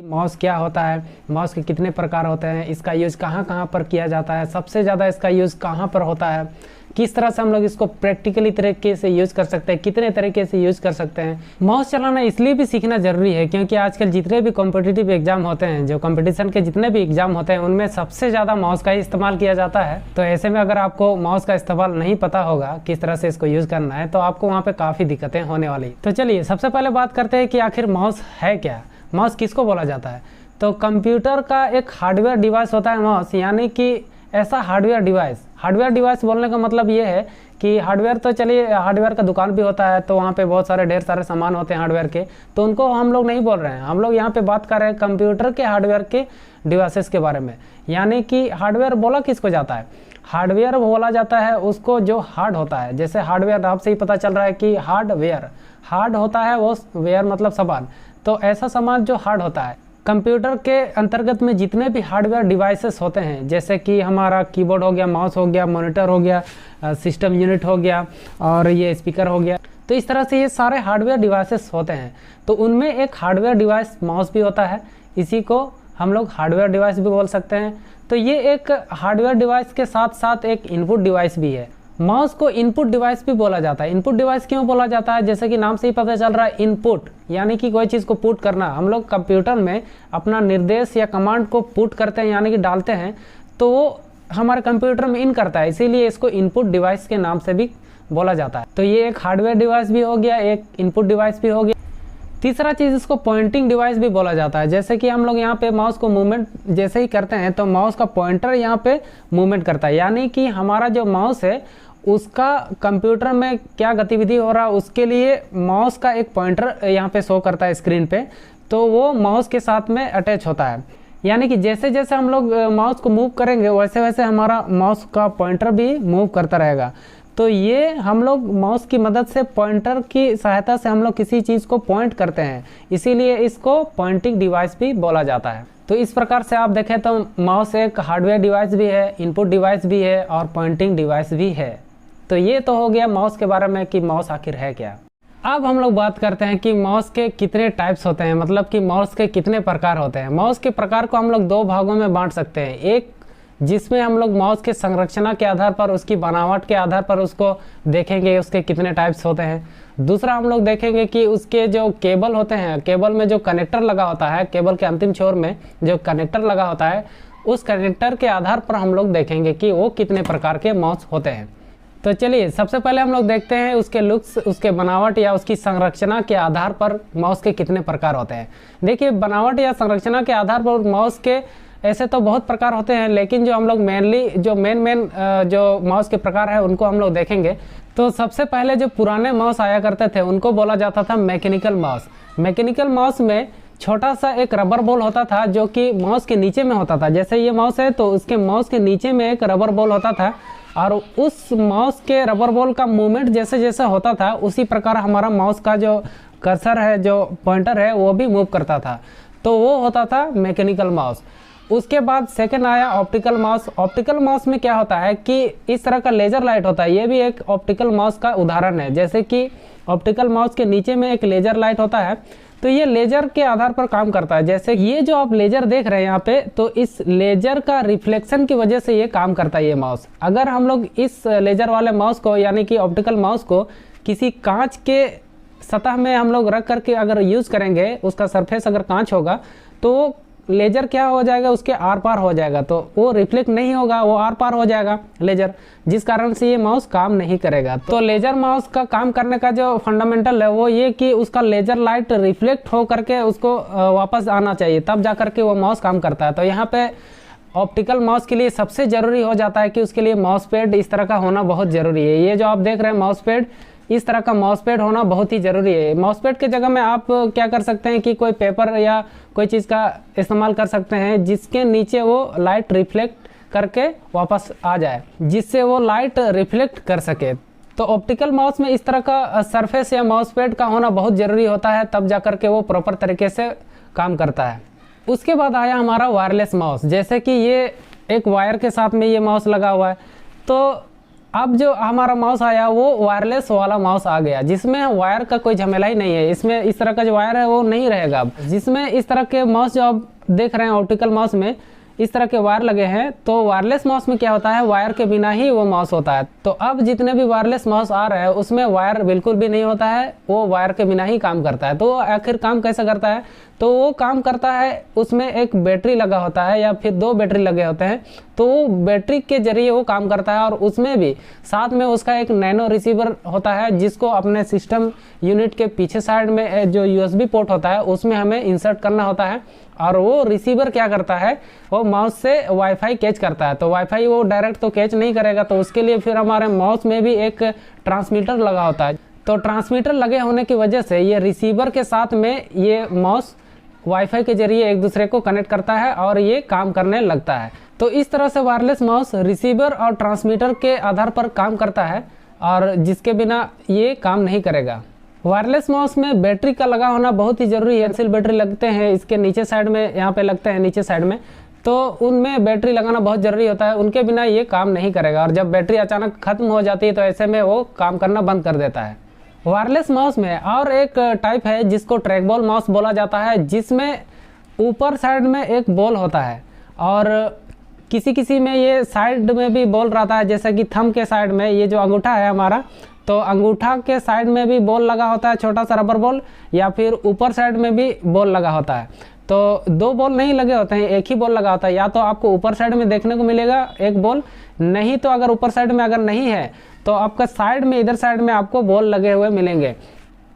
Mouse क्या होता है, माउस के कितने प्रकार होते हैं, इसका यूज़ कहाँ कहाँ पर किया जाता है, सबसे ज़्यादा इसका यूज़ कहाँ पर होता है, किस तरह से हम लोग इसको प्रैक्टिकली तरीके से यूज़ कर सकते हैं, कितने तरीके से यूज़ कर सकते हैं। माउस चलाना इसलिए भी सीखना ज़रूरी है क्योंकि आजकल जितने भी कॉम्पिटिटिव एग्जाम होते हैं, जो कंपटीशन के जितने भी एग्जाम होते हैं, उनमें सबसे ज़्यादा माउस का ही इस्तेमाल किया जाता है। तो ऐसे में अगर आपको माउस का इस्तेमाल नहीं पता होगा किस तरह से इसको यूज़ करना है, तो आपको वहाँ पर काफ़ी दिक्कतें होने वाली। तो चलिए सबसे पहले बात करते हैं कि आखिर माउस है क्या, माउस किसको बोला जाता है। तो कंप्यूटर का एक हार्डवेयर डिवाइस होता है माउस, यानी कि ऐसा हार्डवेयर डिवाइस बोलने का मतलब ये है कि हार्डवेयर तो चलिए हार्डवेयर का दुकान भी होता है, तो वहाँ पे बहुत सारे ढेर सारे सामान होते हैं हार्डवेयर के, तो उनको हम लोग नहीं बोल रहे हैं। हम लोग यहाँ पे बात कर रहे हैं कंप्यूटर के हार्डवेयर के डिवाइसेस के बारे में। यानी कि हार्डवेयर बोला किसको जाता है, हार्डवेयर बोला जाता है उसको जो हार्ड होता है। जैसे हार्डवेयर नाम से ही पता चल रहा है कि हार्डवेयर, हार्ड होता है वो, वेयर मतलब सामान, तो ऐसा सामान जो हार्ड होता है। कंप्यूटर के अंतर्गत में जितने भी हार्डवेयर डिवाइसेस होते हैं, जैसे कि हमारा कीबोर्ड हो गया, माउस हो गया, मॉनिटर हो गया, सिस्टम यूनिट हो गया और ये स्पीकर हो गया, तो इस तरह से ये सारे हार्डवेयर डिवाइसेस होते हैं। तो उनमें एक हार्डवेयर डिवाइस माउस भी होता है, इसी को हम लोग हार्डवेयर डिवाइस भी बोल सकते हैं। तो ये एक हार्डवेयर डिवाइस के साथ साथ एक इनपुट डिवाइस भी है। माउस को इनपुट डिवाइस भी बोला जाता है। इनपुट डिवाइस क्यों बोला जाता है, जैसे कि नाम से ही पता चल रहा है इनपुट, यानी कि कोई चीज़ को पुट करना। हम लोग कंप्यूटर में अपना निर्देश या कमांड को पुट करते हैं, यानी कि डालते हैं, तो वो हमारे कंप्यूटर में इन करता है, इसीलिए इसको इनपुट डिवाइस के नाम से भी बोला जाता है। तो ये एक हार्डवेयर डिवाइस भी हो गया, एक इनपुट डिवाइस भी हो गया। तीसरा चीज़ इसको पॉइंटिंग डिवाइस भी बोला जाता है। जैसे कि हम लोग यहाँ पे माउस को मूवमेंट जैसे ही करते हैं तो माउस का पॉइंटर यहाँ पे मूवमेंट करता है, यानी कि हमारा जो माउस है उसका कंप्यूटर में क्या गतिविधि हो रहा है उसके लिए माउस का एक पॉइंटर यहाँ पे शो करता है स्क्रीन पे, तो वो माउस के साथ में अटैच होता है। यानी कि जैसे जैसे हम लोग माउस को मूव करेंगे वैसे वैसे हमारा माउस का पॉइंटर भी मूव करता रहेगा। तो ये हम लोग माउस की मदद से, पॉइंटर की सहायता से हम लोग किसी चीज़ को पॉइंट करते हैं, इसीलिए इसको पॉइंटिंग डिवाइस भी बोला जाता है। तो इस प्रकार से आप देखें तो माउस एक हार्डवेयर डिवाइस भी है, इनपुट डिवाइस भी है और पॉइंटिंग डिवाइस भी है। तो ये तो हो गया माउस के बारे में कि माउस आखिर है क्या। अब हम लोग बात करते हैं कि माउस के कितने टाइप्स होते हैं, मतलब कि माउस के कितने प्रकार होते हैं। माउस के प्रकार को हम लोग दो भागों में बांट सकते हैं। एक जिसमें हम लोग माउस के संरचना के आधार पर, उसकी बनावट के आधार पर उसको देखेंगे उसके कितने टाइप्स होते हैं। दूसरा हम लोग देखेंगे कि उसके जो केबल होते हैं, केबल में जो कनेक्टर लगा होता है, केबल के अंतिम छोर में जो कनेक्टर लगा होता है, उस कनेक्टर के आधार पर हम लोग देखेंगे कि वो कितने प्रकार के माउस होते हैं। तो चलिए सबसे पहले हम लोग देखते हैं उसके लुक्स, उसके बनावट या उसकी संरचना के आधार पर माउस के कितने प्रकार होते हैं। देखिए बनावट या संरचना के आधार पर माउस के ऐसे तो बहुत प्रकार होते हैं, लेकिन जो हम लोग मेनली जो मेन जो माउस के प्रकार है उनको हम लोग देखेंगे। तो सबसे पहले जो पुराने माउस आया करते थे उनको बोला जाता था मैकेनिकल माउस। मैकेनिकल माउस में छोटा सा एक रबर बॉल होता था जो कि माउस के नीचे में होता था। जैसे ये माउस है तो उसके माउस के नीचे में एक रबर बॉल होता था और उस माउस के रबर बॉल का मूवमेंट जैसे जैसे होता था उसी प्रकार हमारा माउस का जो कर्सर है, जो पॉइंटर है, वो भी मूव करता था। तो वो होता था मैकेनिकल माउस। उसके बाद सेकंड आया ऑप्टिकल माउस। ऑप्टिकल माउस में क्या होता है कि इस तरह का लेजर लाइट होता है, ये भी एक ऑप्टिकल माउस का उदाहरण है। जैसे कि ऑप्टिकल माउस के नीचे में एक लेजर लाइट होता है, तो ये लेजर के आधार पर काम करता है। जैसे ये जो आप लेजर देख रहे हैं यहाँ पे, तो इस लेजर का रिफ्लेक्शन की वजह से ये काम करता है ये माउस। अगर हम लोग इस लेजर वाले माउस को, यानी कि ऑप्टिकल माउस को, किसी कांच के सतह में हम लोग रख करके अगर यूज करेंगे, उसका सरफेस अगर कांच होगा तो लेजर क्या हो जाएगा, उसके आर पार हो जाएगा, तो वो रिफ्लेक्ट नहीं होगा, वो आर पार हो जाएगा लेजर, जिस कारण से ये माउस काम नहीं करेगा। तो लेजर माउस का काम करने का जो फंडामेंटल है वो ये कि उसका लेजर लाइट रिफ्लेक्ट हो करके उसको वापस आना चाहिए, तब जा करके वो माउस काम करता है। तो यहाँ पे ऑप्टिकल माउस के लिए सबसे जरूरी हो जाता है कि उसके लिए माउस पैड इस तरह का होना बहुत जरूरी है। ये जो आप देख रहे हैं माउस पैड, इस तरह का माउस पैड होना बहुत ही ज़रूरी है। माउस पैड के जगह में आप क्या कर सकते हैं कि कोई पेपर या कोई चीज़ का इस्तेमाल कर सकते हैं जिसके नीचे वो लाइट रिफ्लेक्ट करके वापस आ जाए, जिससे वो लाइट रिफ्लेक्ट कर सके। तो ऑप्टिकल माउस में इस तरह का सरफेस या माउस पैड का होना बहुत ज़रूरी होता है, तब जा कर के वो प्रॉपर तरीके से काम करता है। उसके बाद आया हमारा वायरलेस माउस। जैसे कि ये एक वायर के साथ में ये माउस लगा हुआ है, तो अब जो हमारा माउस आया वो वायरलेस वाला माउस आ गया, जिसमें वायर का कोई झमेला ही नहीं है। इसमें इस तरह का जो वायर है वो नहीं रहेगा अब। जिसमें इस तरह के माउस जो आप देख रहे हैं ऑप्टिकल माउस में इस तरह के वायर लगे हैं, तो वायरलेस माउस में क्या होता है, वायर के बिना ही वो माउस होता है। तो अब जितने भी वायरलेस माउस आ रहे हैं उसमें वायर बिल्कुल भी नहीं होता है, वो वायर के बिना ही काम करता है। तो आखिर काम कैसे करता है, तो वो काम करता है उसमें एक बैटरी लगा होता है या फिर 2 बैटरी लगे होते हैं, तो वो बैटरी के जरिए वो काम करता है। और उसमें भी साथ में उसका एक नैनो रिसीवर होता है, जिसको अपने सिस्टम यूनिट के पीछे साइड में जो USB पोर्ट होता है उसमें हमें इंसर्ट करना होता है। और वो रिसीवर क्या करता है, वो माउस से वाईफाई कैच करता है। तो वाईफाई वो डायरेक्ट तो कैच नहीं करेगा, तो उसके लिए फिर हमारे माउस में भी एक ट्रांसमीटर लगा होता है। तो ट्रांसमीटर लगे होने की वजह से ये रिसीवर के साथ में ये माउस वाईफाई के जरिए एक दूसरे को कनेक्ट करता है और ये काम करने लगता है। तो इस तरह से वायरलेस माउस रिसीवर और ट्रांसमीटर के आधार पर काम करता है, और जिसके बिना ये काम नहीं करेगा। वायरलेस माउस में बैटरी का लगा होना बहुत ही जरूरी है। सेल बैटरी लगते हैं इसके नीचे साइड में, यहाँ पे लगते हैं नीचे साइड में, तो उनमें बैटरी लगाना बहुत जरूरी होता है। उनके बिना ये काम नहीं करेगा, और जब बैटरी अचानक खत्म हो जाती है तो ऐसे में वो काम करना बंद कर देता है। वायरलेस माउस में और एक टाइप है जिसको ट्रैक बॉल माउस बोला जाता है, जिसमें ऊपर साइड में एक बॉल होता है और किसी किसी में ये साइड में भी बॉल रहता है, जैसे कि थंब के साइड में ये जो अंगूठा है हमारा, तो अंगूठा के साइड में भी बॉल लगा होता है, छोटा सा रबर बॉल, या फिर ऊपर साइड में भी बॉल लगा होता है। तो 2 बॉल नहीं लगे होते हैं, एक ही बॉल लगा होता है। या तो आपको ऊपर साइड में देखने को मिलेगा एक बॉल, नहीं तो अगर ऊपर साइड में अगर नहीं है तो आपका साइड में इधर साइड में आपको बॉल लगे हुए मिलेंगे।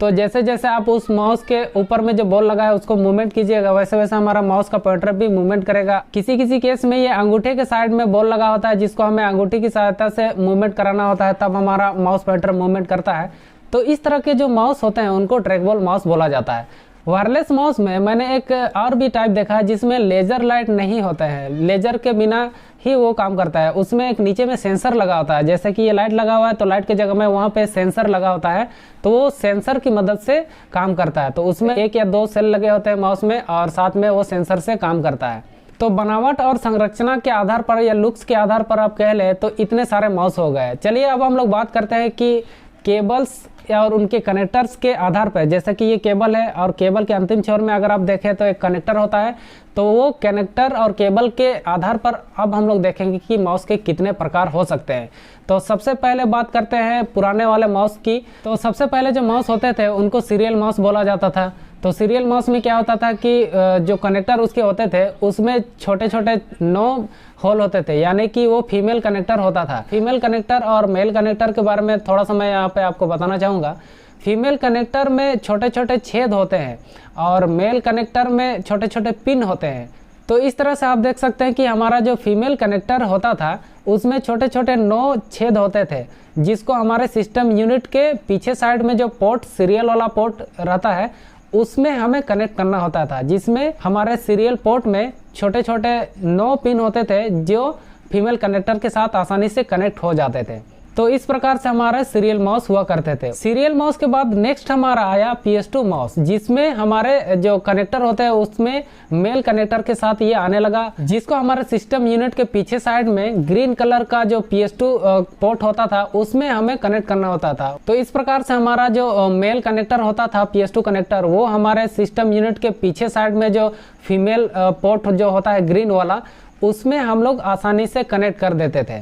तो जैसे जैसे आप उस माउस के ऊपर में जो बॉल लगा है उसको मूवमेंट कीजिएगा, वैसे वैसे हमारा माउस का पॉइंटर भी मूवमेंट करेगा। किसी किसी केस में ये अंगूठे के साइड में बॉल लगा होता है, जिसको हमें अंगूठी की सहायता से मूवमेंट कराना होता है, तब हमारा माउस पॉइंटर मूवमेंट करता है। तो इस तरह के जो माउस होते हैं उनको ट्रैक बॉल माउस बोला जाता है। वायरलेस माउस में मैंने एक और भी टाइप देखा है जिसमें लेजर लाइट नहीं होता है, लेजर के बिना ही वो काम करता है। उसमें एक नीचे में सेंसर लगा होता है, जैसे कि ये लाइट लगा हुआ है तो लाइट की जगह में वहाँ पे सेंसर लगा होता है, तो वो सेंसर की मदद से काम करता है। तो उसमें 1 या 2 सेल लगे होते हैं माउस में, और साथ में वो सेंसर से काम करता है। तो बनावट और संरचना के आधार पर या लुक्स के आधार पर आप कह ले तो इतने सारे माउस हो गए। चलिए अब हम लोग बात करते हैं कि केबल्स और उनके कनेक्टर्स के आधार पर, जैसे कि ये केबल है और केबल के अंतिम छोर में अगर आप देखें तो एक कनेक्टर होता है, तो वो कनेक्टर और केबल के आधार पर अब हम लोग देखेंगे कि माउस के कितने प्रकार हो सकते हैं। तो सबसे पहले बात करते हैं पुराने वाले माउस की। तो सबसे पहले जो माउस होते थे उनको सीरियल माउस बोला जाता था। तो सीरियल माउस में क्या होता था कि जो कनेक्टर उसके होते थे उसमें छोटे छोटे 9 होल होते थे, यानी कि वो फीमेल कनेक्टर होता था। फीमेल कनेक्टर और मेल कनेक्टर के बारे में थोड़ा सा मैं यहाँ पे आपको बताना चाहूँगा। फीमेल कनेक्टर में छोटे छोटे छेद होते हैं और मेल कनेक्टर में छोटे छोटे पिन होते हैं। तो इस तरह से आप देख सकते हैं कि हमारा जो फीमेल कनेक्टर होता था उसमें छोटे छोटे 9 छेद होते थे, जिसको हमारे सिस्टम यूनिट के पीछे साइड में जो पोर्ट सीरियल वाला पोर्ट रहता है उसमें हमें कनेक्ट करना होता था, जिसमें हमारे सीरियल पोर्ट में छोटे छोटे 9 पिन होते थे जो फीमेल कनेक्टर के साथ आसानी से कनेक्ट हो जाते थे। तो इस प्रकार से हमारे सीरियल माउस हुआ करते थे। सीरियल माउस के बाद नेक्स्ट हमारा आया PS2 माउस, जिसमें हमारे जो कनेक्टर होते हैं उसमें मेल कनेक्टर के साथ ये आने लगा, जिसको हमारे सिस्टम यूनिट के पीछे साइड में ग्रीन कलर का जो PS2 पोर्ट होता था उसमें हमें कनेक्ट करना होता था। तो इस प्रकार से हमारा जो मेल कनेक्टर होता था PS2 कनेक्टर, वो हमारे सिस्टम यूनिट के पीछे साइड में जो फीमेल पोर्ट जो होता है ग्रीन वाला, उसमें हम लोग आसानी से कनेक्ट कर देते थे।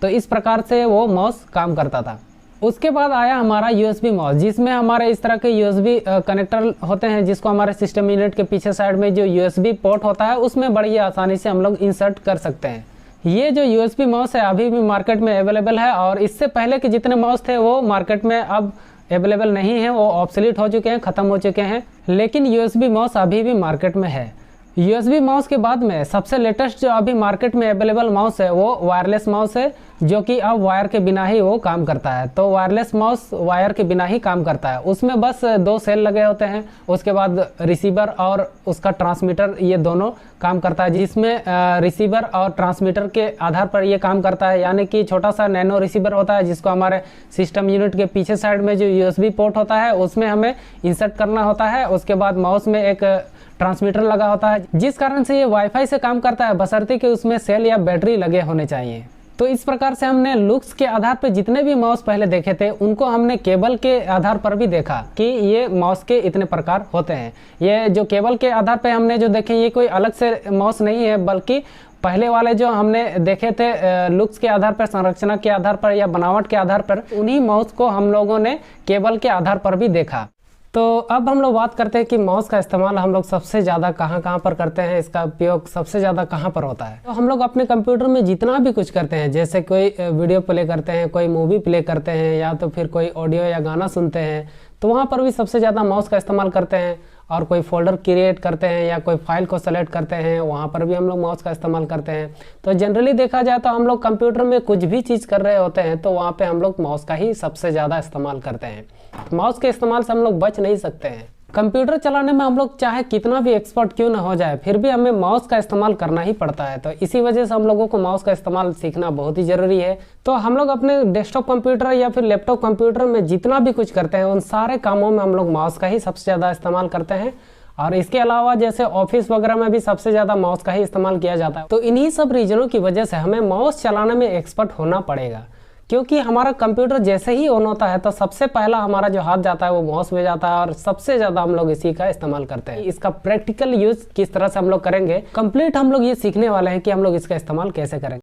तो इस प्रकार से वो माउस काम करता था। उसके बाद आया हमारा USB माउस, जिसमें हमारे इस तरह के USB कनेक्टर होते हैं, जिसको हमारे सिस्टम यूनिट के पीछे साइड में जो USB पोर्ट होता है उसमें बड़ी आसानी से हम लोग इंसर्ट कर सकते हैं। ये जो USB माउस है अभी भी मार्केट में अवेलेबल है, और इससे पहले के जितने माउस थे वो मार्केट में अब अवेलेबल नहीं है, वो ऑब्सोलीट हो चुके हैं, ख़त्म हो चुके हैं। लेकिन USB माउस अभी भी मार्केट में है। USB माउस के बाद में सबसे लेटेस्ट जो अभी मार्केट में अवेलेबल माउस है वो वायरलेस माउस है, जो कि अब वायर के बिना ही वो काम करता है। तो वायरलेस माउस वायर के बिना ही काम करता है। उसमें बस 2 सेल लगे होते हैं, उसके बाद रिसीवर और उसका ट्रांसमीटर, ये दोनों काम करता है, जिसमें रिसीवर और ट्रांसमीटर के आधार पर ये काम करता है। यानी कि छोटा सा नैनो रिसीवर होता है, जिसको हमारे सिस्टम यूनिट के पीछे साइड में जो USB पोर्ट होता है उसमें हमें इंसर्ट करना होता है। उसके बाद माउस में एक ट्रांसमीटर लगा होता है, जिस कारण से ये वाईफाई से काम करता है, बशर्ते कि उसमें सेल या बैटरी लगे होने चाहिए। तो इस प्रकार से हमने लुक्स के आधार पर जितने भी माउस पहले देखे थे उनको हमने केबल के आधार पर भी देखा कि ये माउस के इतने प्रकार होते हैं। ये जो केबल के आधार पर हमने जो देखे ये कोई अलग से माउस नहीं है, बल्कि पहले वाले जो हमने देखे थे लुक्स के आधार पर, संरचना के आधार पर या बनावट के आधार पर, उन्हीं माउस को हम लोगों ने केबल के आधार पर भी देखा। तो अब हम लोग बात करते हैं कि माउस का इस्तेमाल हम लोग सबसे ज़्यादा कहाँ पर करते हैं, इसका उपयोग सबसे ज़्यादा कहाँ पर होता है। तो हम लोग अपने कंप्यूटर में जितना भी कुछ करते हैं, जैसे कोई वीडियो प्ले करते हैं, कोई मूवी प्ले करते हैं, या तो फिर कोई ऑडियो या गाना सुनते हैं, तो वहाँ पर भी सबसे ज़्यादा माउस का इस्तेमाल करते हैं। और कोई फोल्डर क्रिएट करते हैं या कोई फाइल को सेलेक्ट करते हैं, वहाँ पर भी हम लोग माउस का इस्तेमाल करते हैं। तो जनरली देखा जाए तो हम लोग कंप्यूटर में कुछ भी चीज़ कर रहे होते हैं तो वहाँ पे हम लोग माउस का ही सबसे ज़्यादा इस्तेमाल करते हैं। माउस के इस्तेमाल से हम लोग बच नहीं सकते हैं। कंप्यूटर चलाने में हम लोग चाहे कितना भी एक्सपर्ट क्यों ना हो जाए, फिर भी हमें माउस का इस्तेमाल करना ही पड़ता है। तो इसी वजह से हम लोगों को माउस का इस्तेमाल सीखना बहुत ही ज़रूरी है। तो हम लोग अपने डेस्कटॉप कंप्यूटर या फिर लैपटॉप कंप्यूटर में जितना भी कुछ करते हैं उन सारे कामों में हम लोग माउस का ही सबसे ज़्यादा इस्तेमाल करते हैं। और इसके अलावा जैसे ऑफिस वगैरह में भी सबसे ज़्यादा माउस का ही इस्तेमाल किया जाता है। तो इन्हीं सब रीजनों की वजह से हमें माउस चलाने में एक्सपर्ट होना पड़ेगा, क्योंकि हमारा कंप्यूटर जैसे ही ऑन होता है तो सबसे पहला हमारा जो हाथ जाता है वो माउस में जाता है और सबसे ज़्यादा हम लोग इसी का इस्तेमाल करते हैं। इसका प्रैक्टिकल यूज़ किस तरह से हम लोग करेंगे, कंप्लीट हम लोग ये सीखने वाले हैं कि हम लोग इसका इस्तेमाल कैसे करेंगे।